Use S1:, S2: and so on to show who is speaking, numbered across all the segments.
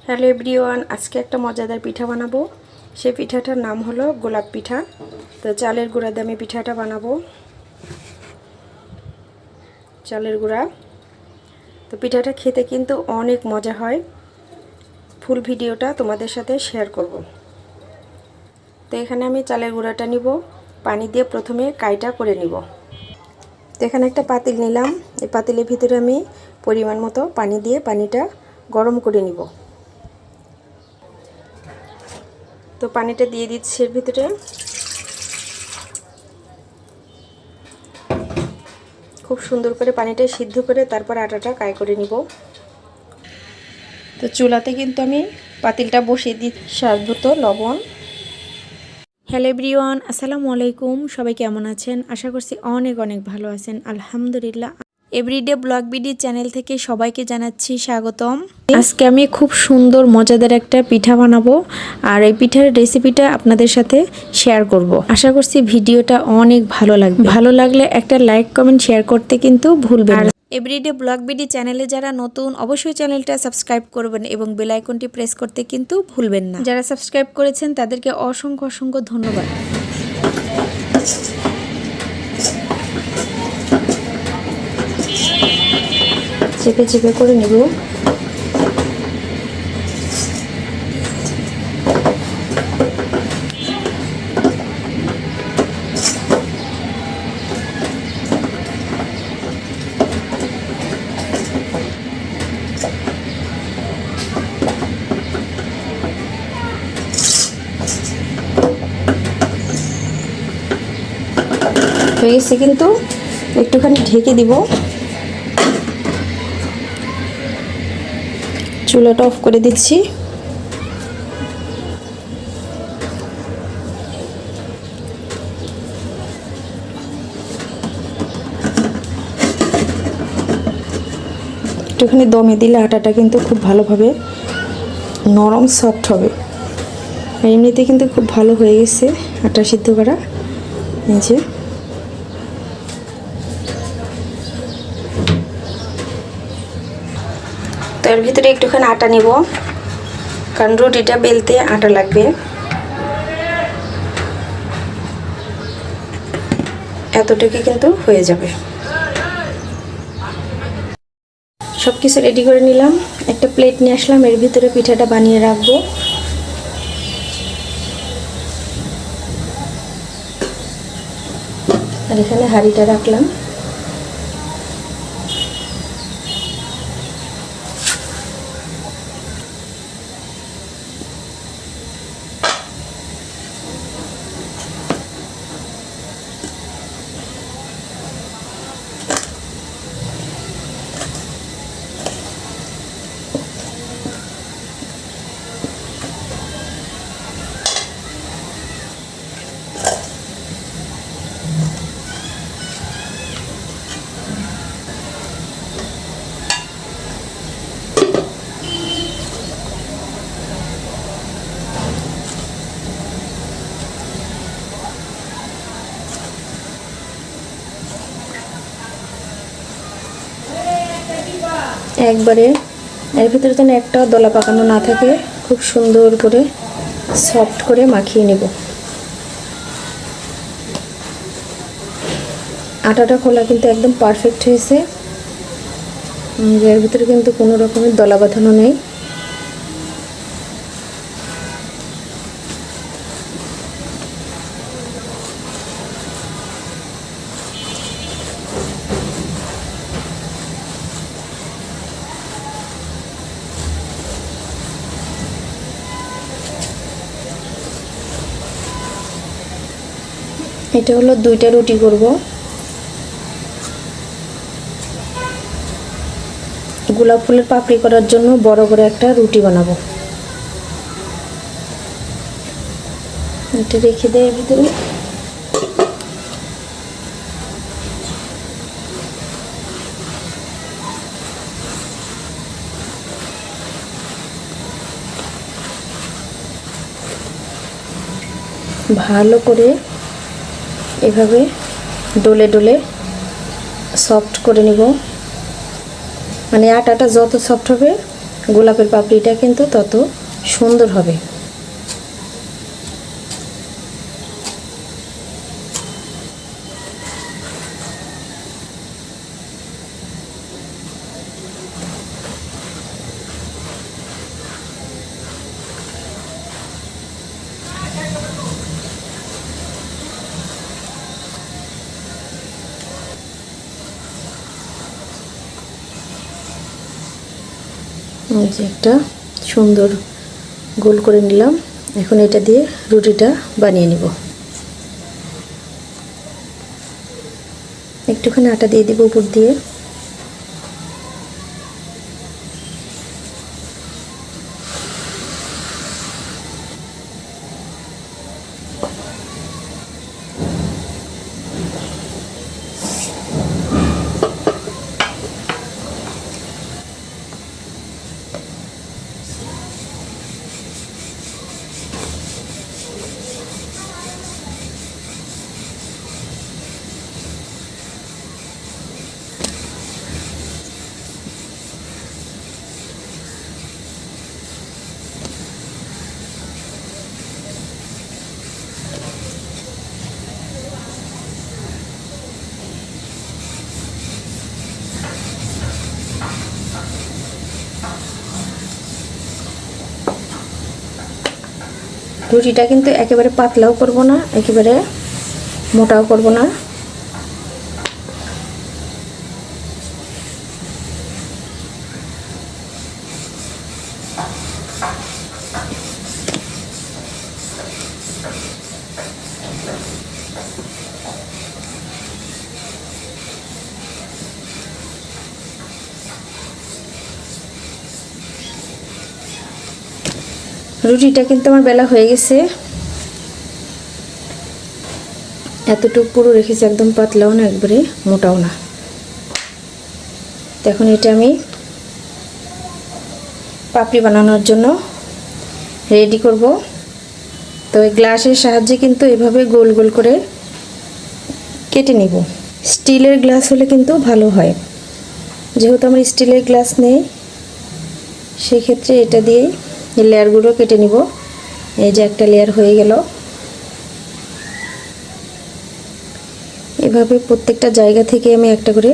S1: Hello everyone, আজকে একটা মজাদার পিঠা বানাবো। সেই পিঠাটার নাম হলো গোলাপ পিঠা। তো চালের গুঁড়া দিয়ে আমি পিঠাটা বানাবো। চালের গুঁড়া। তো পিঠাটা খেতে কিন্তু অনেক মজা হয়। ফুল ভিডিওটা তোমাদের সাথে শেয়ার করব। তো এখানে আমি চালের গুঁড়াটা নিব, পানি দিয়ে প্রথমে কাইটা করে নিব। তো এখানে একটা পাতিল নিলাম। এই পাতিলের ভিতরে আমি পরিমাণ মতো পানি দিয়ে পানিটা গরম করে নিব। তো পানিটা দিয়ে দিচ্ছি এর ভিতরে। খুব সুন্দর করে পানিটা সিদ্ধ করে তারপর আটাটা কাই করে নিব। তো চুলাতে কিন্তু আমি পাতিলটা বসিয়ে দিই। স্বাদমতো লবণ। হ্যালো এভরিওয়ান, আসসালামু আলাইকুম। সবাই কেমন আছেন? আশা করছি অনেক অনেক ভালো আছেন। আলহামদুলিল্লাহ। এভরিডে ব্লগ বিডি চ্যানেল থেকে সবাইকে জানাচ্ছি স্বাগতম। আজকে আমি খুব সুন্দর মজাদার একটা পিঠা বানাবো, আর এই পিঠার রেসিপিটা আপনাদের সাথে শেয়ার করব। আশা করছি ভিডিওটা অনেক ভালো লাগবে। ভালো লাগলে একটা লাইক কমেন্ট শেয়ার করতে কিন্তু ভুলবেন না। এভরিডে ব্লগ বিডি চ্যানেলে যারা নতুন, অবশ্যই চ্যানেলটা সাবস্ক্রাইব করবেন এবং বেল আইকনটি প্রেস করতে কিন্তু ভুলবেন না। যারা সাবস্ক্রাইব করেছেন তাদেরকে অসংখ্য অসংখ্য ধন্যবাদ। চেপে চেপে করে নেব। হয়ে গেছে, কিন্তু একটুখানি ঢেকে দিব। চুলাটা অফ করে দিচ্ছি। একটুখানি দমে দিলে আটাটা কিন্তু খুব ভালোভাবে নরম সফট হবে। আর এমনিতে কিন্তু খুব ভালো হয়ে গেছে আটা সিদ্ধ করা। এই যে তো এর ভিতরে একটুখানি আটা নিব, কারণ রুটিটা বেলতে আটা লাগবে। এতটুকু কিন্তু হয়ে যাবে। সব কিছু রেডি করে নিলাম। একটা প্লেট নিয়ে আসলাম, এর ভিতরে পিঠাটা বানিয়ে রাখবো। আর এখানে হাঁড়িটা রাখলাম। একবারে এর ভিতরে যেন একটাও দলা পাকানো না থাকে, খুব সুন্দর করে সফট করে মাখিয়ে নেব। আটাটা খোলা কিন্তু একদম পারফেক্ট হয়েছে। এর ভিতরে কিন্তু কোনো রকমের দলা বাঁধানো নেই। এটা হলো 2টা রুটি করব। গোলাপ ফুলের পাপড়ি করার জন্য বড় করে একটা রুটি বানাবো। এটা রেখে দেয় এর ভিতরে। ভালো করে এভাবে ডলে ডলে সফট করে নিব। মানে আটাটা যত সফট হবে গোলাপের পাপড়িটা কিন্তু তত সুন্দর হবে। এই যে একটা সুন্দর গোল করে নিলাম। এখন এটা দিয়ে রুটিটা বানিয়ে নিব। একটুখানি আটা দিয়ে দিব উপর দিয়ে। রুটিটা কিন্তু একেবারে পাতলাও করব না, একেবারে মোটাও করব না। রুটিটা কিন্তু আমার বেলা হয়ে গেছে। এতটুকু পুরো রেখেছি, একদম পাতলাও না একবারে মোটাও না। এখন এটা আমি পাপড়ি বানানোর জন্য রেডি করব। তো এই গ্লাসের সাহায্যে কিন্তু এভাবে গোল গোল করে কেটে নিব। স্টিলের গ্লাস হলে কিন্তু ভালো হয়, যেহেতু আমার স্টিলের গ্লাস নেই সেই ক্ষেত্রে এটা দিয়েই এই লেয়ারগুলো কেটে নিব। এই যে একটা লেয়ার হয়ে গেল। এভাবে প্রত্যেকটা জায়গা থেকে আমি একটা করে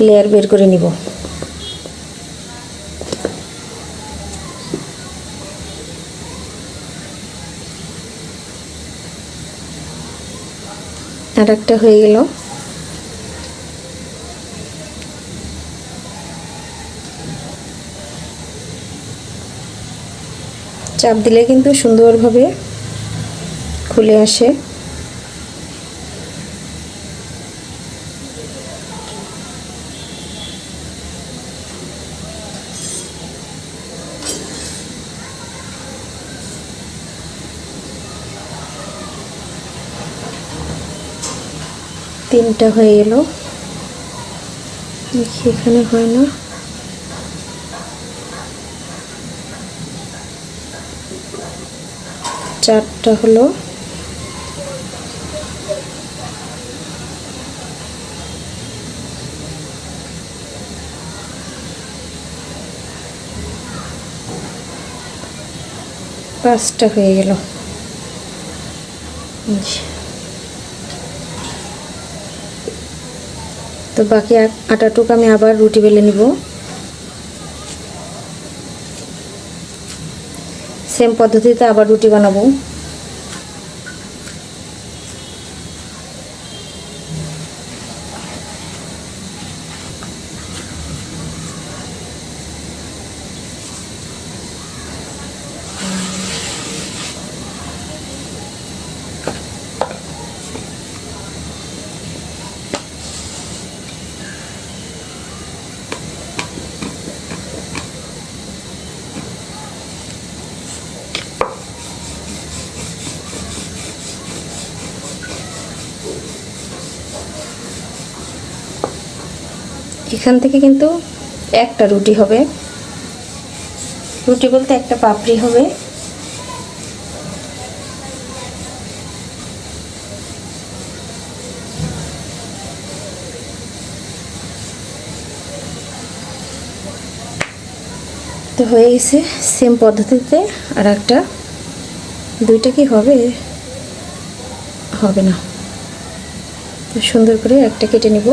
S1: লেয়ার বের করে নিব। আর একটা হয়ে গেল। চাপ দিলে কিন্তু সুন্দরভাবে খুলে আসে। তিনটা হয়ে গেল, দেখি এখানে হয় না। চারটা হলো। পাঁচটা হয়ে গেল। তো বাকি আটাটুকু আমি আবার রুটি বেলে নিব। সেম পদ্ধতিতে আবার রুটি বানাবো। এখান থেকে কিন্তু একটা রুটি হবে, রুটি বলতে একটা পাপড়ি হবে। তো তো হয়ে গেছে সেম পদ্ধতিতে। আর একটা, দুইটা কি হবে? হবে না। তো সুন্দর করে একটা কেটে নিব।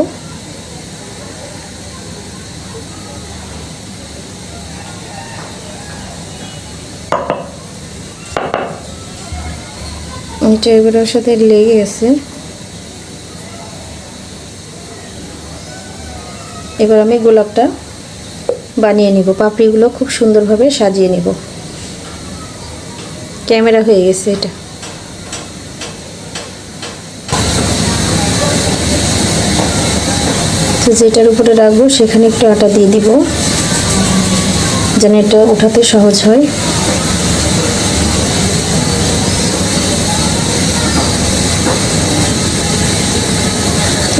S1: এটা এগুলোর সাথে লেগে গেছে। এবার আমি গোলাপটা বানিয়ে নিব, পাপড়িগুলো খুব সুন্দরভাবে সাজিয়ে নিব। ক্যামেরা হয়ে গেছে এটা। তো যেটার উপরে রাখবো সেখানে একটু আটা দিয়ে দিব, যেন এটা উঠাতে সহজ হয়।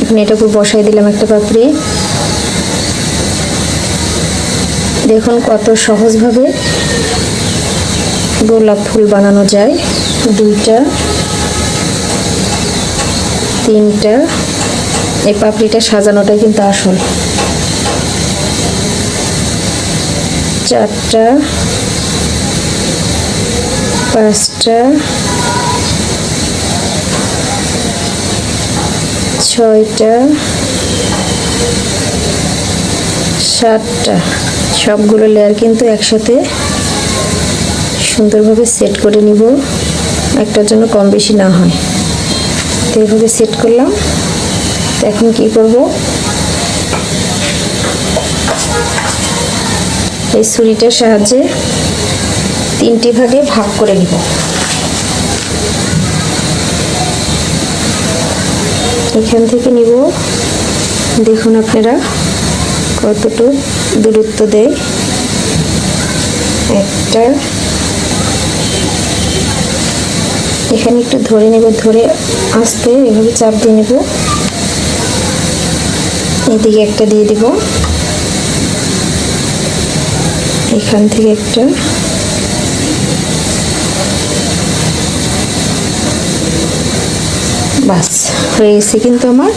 S1: এখন এটার উপর বসাই দিলাম একটা পাপড়ি। দেখুন কত সহজভাবে গোলাপ ফুল বানানো যায়। দুইটা, তিনটা, এই পাপড়িটা সাজানোটাই কিন্তু আসল। চারটা, পাঁচটা, ছয়টা, সাতটা, সবগুলো লেয়ার কিন্তু একসাথে সুন্দরভাবে সেট করে নিব, একটার জন্য কম বেশি না হয়। তো এইভাবে সেট করলাম। তো এখন কি করব, এই ছুরিটার সাহায্যে তিনটি ভাগে ভাগ করে নিব। এখান থেকে নিব, দেখুন আপনারা কতটুকু দূরত্ব দেয়। একটা, এখানে একটু ধরে নেব, ধরে আস্তে এভাবে চাপ দিয়ে নেব। এদিকে একটা দিয়ে দিব, এখান থেকে একটা, বাস হয়ে গেছে কিন্তু আমার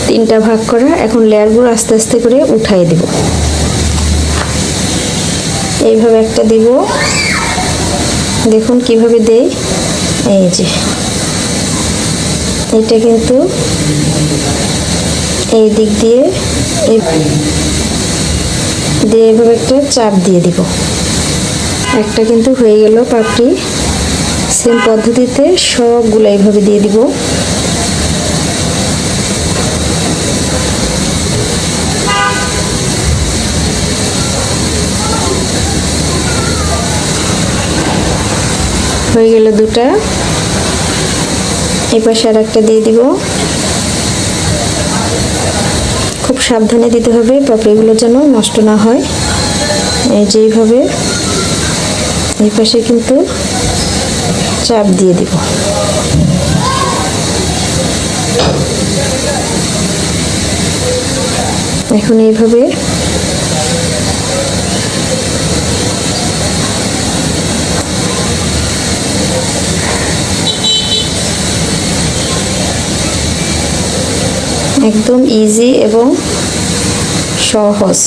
S1: তিনটা ভাগ করা। এখন লেয়ারগুলো আস্তে আস্তে করে উঠাই দেব। এইভাবে একটা দিব, দেখুন কিভাবে দেই। এই যে এটা কিন্তু এই দিক দিয়ে এইভাবে একটা চাপ দিয়ে দিব। একটা কিন্তু হয়ে গেল পাপড়ি। সেম পদ্ধতিতে সবগুলো এইভাবে দিয়ে দিব। হয়ে গেল দুটা। এই পাশে আর একটা দিয়ে দিব। খুব সাবধানে দিতে হবে, পাপড়িগুলো যেন নষ্ট না হয়। এই যেইভাবে এই পাশে কিন্তু চাপ দিয়ে দিব। এখন এইভাবে একদম ইজি এবং সহজ।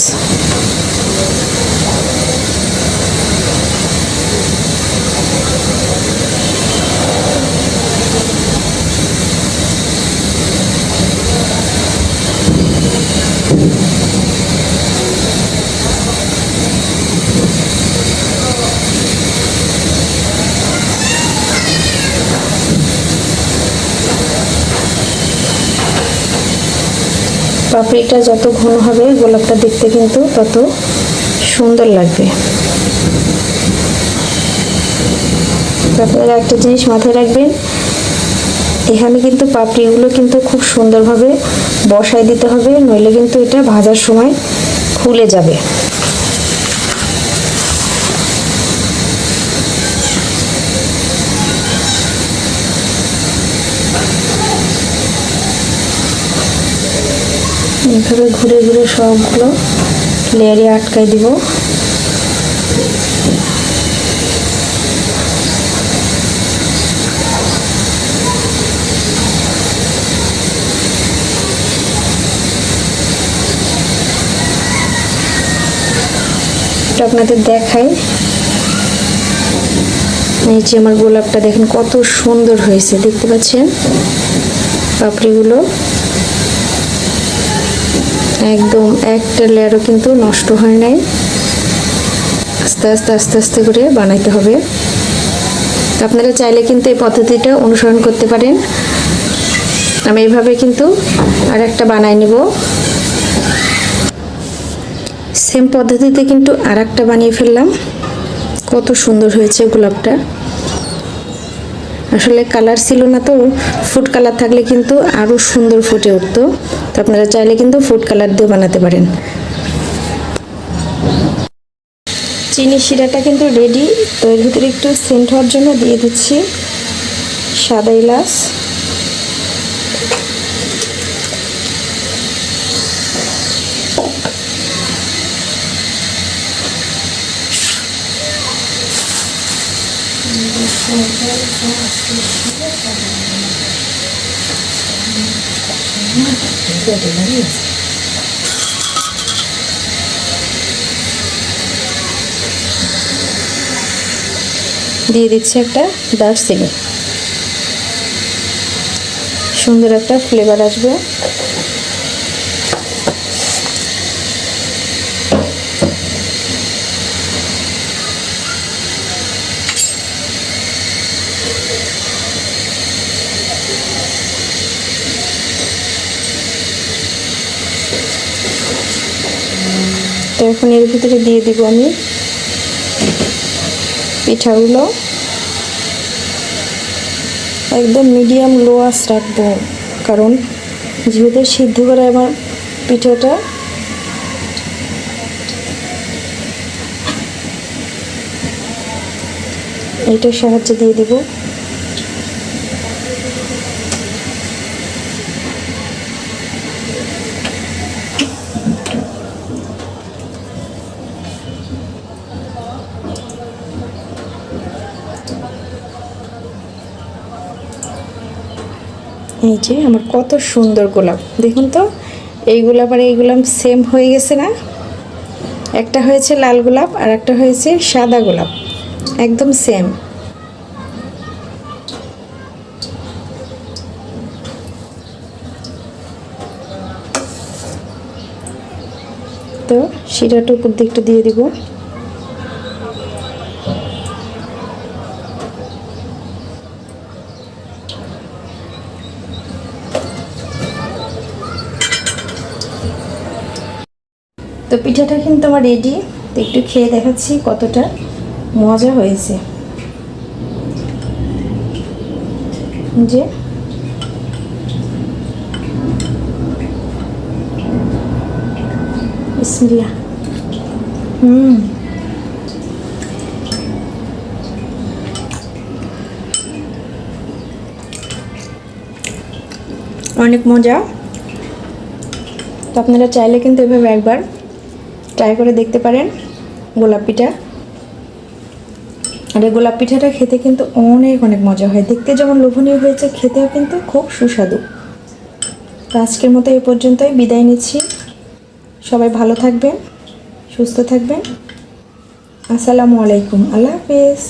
S1: পাপড়িটা যত ঘন হবে গোলাপটা দেখতে কিন্তু তত সুন্দর লাগবে। আপনারা একটা জিনিস মাথায় রাখবেন, এখানে কিন্তু পাপড়িগুলো কিন্তু খুব সুন্দরভাবে বসায় দিতে হবে, নইলে কিন্তু এটা ভাজার সময় খুলে যাবে। এইভাবে ঘুরে ঘুরে সবগুলো লেয়ারে আটকাই দিব। একটু আপনাদের দেখাই। এই যে আমার গোলাপটা দেখেন কত সুন্দর হয়েছে, দেখতে পাচ্ছেন পাপড়িগুলো একদম একটা লেয়ারও কিন্তু নষ্ট হয় নাই। আস্তে আস্তে আস্তে আস্তে করে বানাইতে হবে। আপনারা চাইলে কিন্তু এই পদ্ধতিটা অনুসরণ করতে পারেন। আমি এইভাবে কিন্তু আর একটা বানাই নেব। সেম পদ্ধতিতে কিন্তু আর একটা বানিয়ে ফেললাম। কত সুন্দর হয়েছে গোলাপটা। আসলে কালার ছিল না তো, ফুড কালার থাকলে কিন্তু আরও সুন্দর ফুটে উঠতো। তো আপনারা চাইলে কিন্তু ফুড কালার দিয়ে বানাতে পারেন। চিনি শিরাটা কিন্তু রেডি। তো এর ভিতরে একটু সেন্ট হওয়ার জন্য দিয়ে দিচ্ছি সাদা এলাচ, দিয়ে দিচ্ছি একটা দারচিনি। সুন্দর একটা ফ্লেভার আসবে। তো এখন এর ভিতরে দিয়ে দিব আমি পিঠাগুলো। একদম মিডিয়াম লো আঁচ রাখবো, কারণ যেহেতু সিদ্ধ করে আমার পিঠাটা। এইটার সাহায্যে দিয়ে দিব। এই যে আমার কত সুন্দর গোলাপ, দেখুন তো। এই গোলাপ আর এই গোলাপ সেম হয়ে গেছে না? একটা হয়েছে লাল গোলাপ আর একটা হয়েছে সাদা গোলাপ, একদম সেম। তো শিরাটা উপর দিকটা দিয়ে দিব। তো পিঠাটা কিন্তু আমার রেডি। তো একটু খেয়ে দেখাচ্ছি কতটা মজা হয়েছে। যে বিসমিল্লাহ। অনেক মজা। তো আপনারা চাইলে কিন্তু এভাবে একবার ট্রাই করে দেখতে পারেন গোলাপ পিঠা। আর এই গোলাপ পিঠাটা খেতে কিন্তু অনেক অনেক মজা হয়। দেখতে যেমন লোভনীয় হয়েছে, খেতেও কিন্তু খুব সুস্বাদু। তো আজকের মতো এই পর্যন্তই বিদায় নিচ্ছি। সবাই ভালো থাকবেন, সুস্থ থাকবেন। আসসালামু আলাইকুম। আল্লাহ হাফেজ।